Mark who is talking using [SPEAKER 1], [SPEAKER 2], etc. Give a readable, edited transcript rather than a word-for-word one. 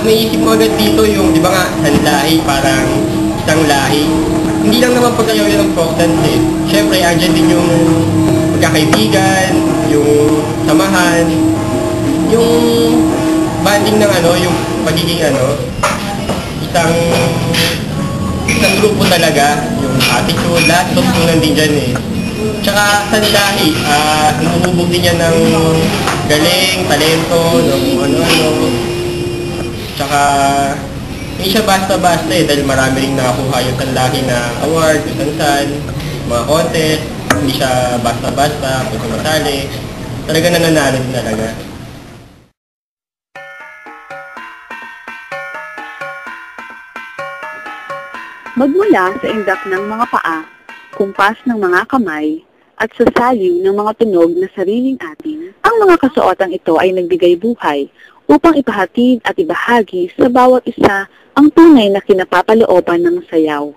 [SPEAKER 1] may isip mo agad dito yung, di ba nga, sanlahi, parang isang lahi. Hindi lang naman pagkayaw yun ang importance eh. Siyempre, andyan din yung magkakaibigan, yung samahan, yung banding ng yung pagiging isang grupo talaga, yung attitude, lahat of yung nandun dyan eh. Tsaka sanlahi, humuhubog din yan ng galing, talento, ng ano-ano. Tsaka, hindi siya basta-basta eh, dahil marami rin nakakuha yung sanlahi na award, yung sansan, mga contest, hindi siya basta-basta, kung sumasali. Talaga nananalo din talaga.
[SPEAKER 2] Magmula sa indak ng mga paa, kumpas ng mga kamay, at sa saliw ng mga tunog na sariling atin, ang mga kasuotang ito ay nagbigay buhay upang ipahatid at ibahagi sa bawat isa ang tunay na kinapapalooban ng sayaw.